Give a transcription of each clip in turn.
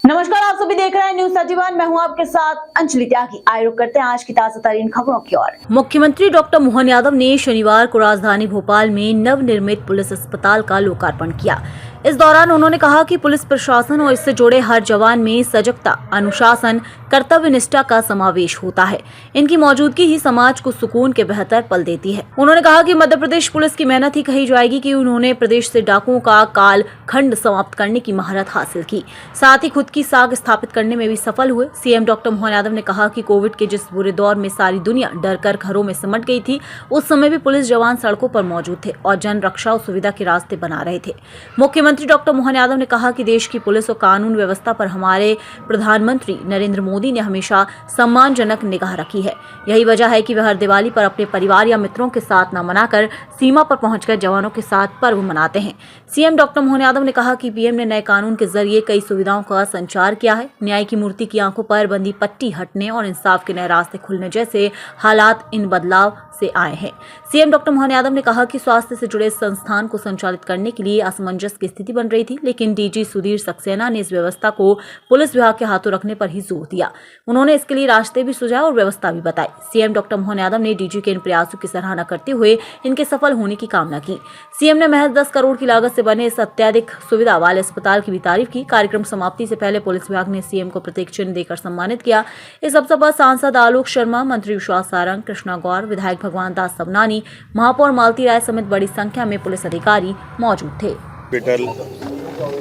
नमस्कार, आप सभी देख रहे हैं न्यूज सजीवन। मैं हूं आपके साथ अंजलि त्यागी। आए रुक करते हैं आज की ताजा तरीन खबरों की ओर। मुख्यमंत्री डॉक्टर मोहन यादव ने शनिवार को राजधानी भोपाल में नवनिर्मित पुलिस अस्पताल का लोकार्पण किया। इस दौरान उन्होंने कहा कि पुलिस प्रशासन और इससे जुड़े हर जवान में सजगता, अनुशासन, कर्तव्य निष्ठा का समावेश होता है। इनकी मौजूदगी ही समाज को सुकून के बेहतर पल देती है। उन्होंने कहा कि मध्य प्रदेश पुलिस की मेहनत ही कही जाएगी कि उन्होंने प्रदेश से डाकुओं का काल खंड समाप्त करने की महारत हासिल की, साथ ही खुद की साख स्थापित करने में भी सफल हुए। सीएम डॉक्टर मोहन यादव ने कहा कि कोविड के जिस बुरे दौर में सारी दुनिया डर कर घरों में सिमट गई थी, उस समय भी पुलिस जवान सड़कों पर मौजूद थे और जन रक्षा और सुविधा के रास्ते बना रहे थे। मुख्यमंत्री डॉक्टर मोहन यादव ने कहा कि देश की पुलिस और कानून व्यवस्था पर हमारे प्रधानमंत्री नरेंद्र मोदी ने हमेशा सम्मानजनक निगाह रखी है। यही वजह है कि वह हर दिवाली पर अपने परिवार या मित्रों के साथ न मनाकर सीमा पर पहुंचकर जवानों के साथ पर्व मनाते हैं। सीएम डॉक्टर मोहन यादव ने कहा कि पीएम ने नए कानून के जरिए कई सुविधाओं का संचार किया है। न्याय की मूर्ति की आंखों पर बंदी पट्टी हटने और इंसाफ के नए रास्ते खुलने जैसे हालात इन बदलाव से आए हैं। सीएम डॉक्टर मोहन यादव ने कहा कि स्वास्थ्य से जुड़े संस्थान को संचालित करने के लिए असमंजस की स्थिति बन रही थी, लेकिन डीजी सुधीर सक्सेना ने इस व्यवस्था को पुलिस विभाग के हाथों रखने पर ही जोर दिया। उन्होंने इसके लिए रास्ते भी सुझाए और व्यवस्था भी बताई। सीएम डॉक्टर मोहन यादव ने डीजी के इन प्रयासों की सराहना करते हुए इनके सफल होने की कामना की। सीएम ने महज 10 करोड़ की लागत से बने इस अत्याधिक सुविधा वाले अस्पताल की भी तारीफ की। कार्यक्रम समाप्ति से पहले पुलिस विभाग ने सीएम को प्रतीक चिन्ह देकर सम्मानित किया। इस अवसर पर सांसद आलोक शर्मा, मंत्री विश्वास सारंग, कृष्णा गौर, विधायक भगवान दास सबनानी, महापौर मालती राय समेत बड़ी संख्या में पुलिस अधिकारी मौजूद थे। हॉस्पिटल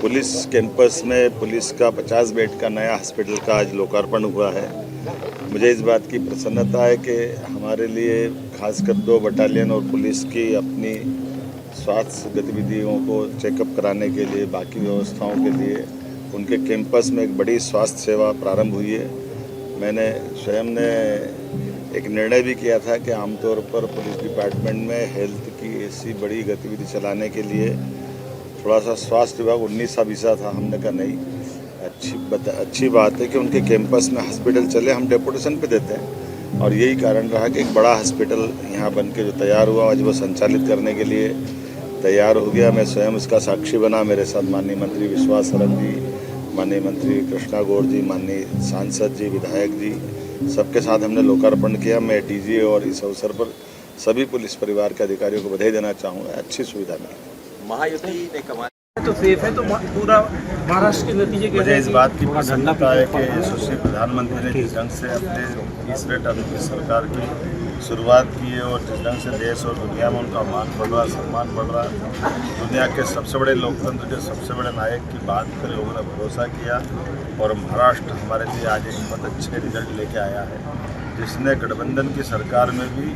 पुलिस कैंपस में पुलिस का 50 बेड का नया हॉस्पिटल का आज लोकार्पण हुआ है। मुझे इस बात की प्रसन्नता है कि हमारे लिए खासकर 2 बटालियन और पुलिस की अपनी स्वास्थ्य गतिविधियों को चेकअप कराने के लिए, बाकी व्यवस्थाओं के लिए उनके कैंपस में एक बड़ी स्वास्थ्य सेवा प्रारंभ हुई है। मैंने स्वयं ने एक निर्णय भी किया था कि आमतौर पर पुलिस डिपार्टमेंट में हेल्थ की ऐसी बड़ी गतिविधि चलाने के लिए थोड़ा सा स्वास्थ्य विभाग 19-20 था। हमने कहा नहीं, अच्छी बात है कि उनके कैंपस में हॉस्पिटल चले, हम डेपुटेशन पे देते हैं। और यही कारण रहा कि एक बड़ा हॉस्पिटल यहाँ बन के जो तैयार हुआ, आज वो संचालित करने के लिए तैयार हो गया। मैं स्वयं इसका साक्षी बना। मेरे साथ माननीय मंत्री विश्वास सारंग जी, माननीय मंत्री कृष्णा गौर जी, माननीय सांसद जी, विधायक जी, सबके साथ हमने लोकार्पण किया। मैं डीजी और इस अवसर पर सभी पुलिस परिवार के अधिकारियों को बधाई देना चाहूँगा। अच्छी सुविधा मिली। महायुति ने कमाल तो सेफ है, तो पूरा महाराष्ट्र के नतीजे के मुझे इस बात की प्रसन्नता है कि यशस्वी प्रधानमंत्री ने जिस ढंग से अपने तीसरे टर्म की सरकार की शुरुआत की है और जिस ढंग से देश और दुनिया में उनका मान बढ़ रहा, सम्मान बढ़ रहा, दुनिया के सबसे बड़े लोकतंत्र के सबसे बड़े नायक की बात पर लोगों ने भरोसा किया और महाराष्ट्र हमारे लिए आज एक बहुत अच्छे रिजल्ट लेके आया है, जिसने गठबंधन की सरकार में भी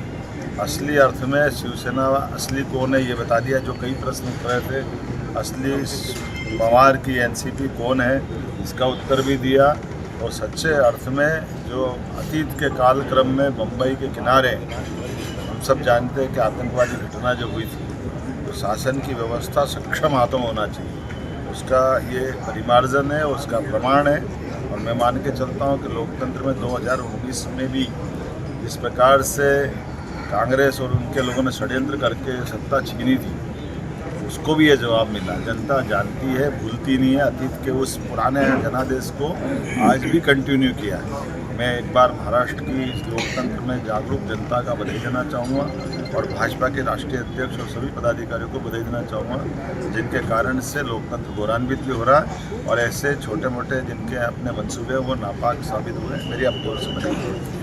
असली अर्थ में शिवसेना असली कौन है ये बता दिया। जो कई प्रश्न उठ रहे थे, असली पवार की एनसीपी कौन है, इसका उत्तर भी दिया। और सच्चे अर्थ में जो अतीत के कालक्रम में बम्बई के किनारे हम सब जानते हैं कि आतंकवादी घटना जो हुई थी, तो शासन की व्यवस्था सक्षम हाथों में होना चाहिए, उसका ये परिमार्जन है, उसका प्रमाण है। और मैं मान के चलता हूँ कि लोकतंत्र में 2019 में भी जिस प्रकार से कांग्रेस और उनके लोगों ने षड्यंत्र करके सत्ता छीनी थी, उसको भी ये जवाब मिला। जनता जानती है, भूलती नहीं है। अतीत के उस पुराने जनादेश को आज भी कंटिन्यू किया है। मैं एक बार महाराष्ट्र की लोकतंत्र में जागरूक जनता का बधाई देना चाहूँगा और भाजपा के राष्ट्रीय अध्यक्ष और सभी पदाधिकारियों को बधाई देना चाहूँगा, जिनके कारण से लोकतंत्र गौरवान्वित भी हो रहा है और ऐसे छोटे मोटे जिनके अपने मंसूबे वो नापाक साबित हुए। मेरी आपको से बधाई।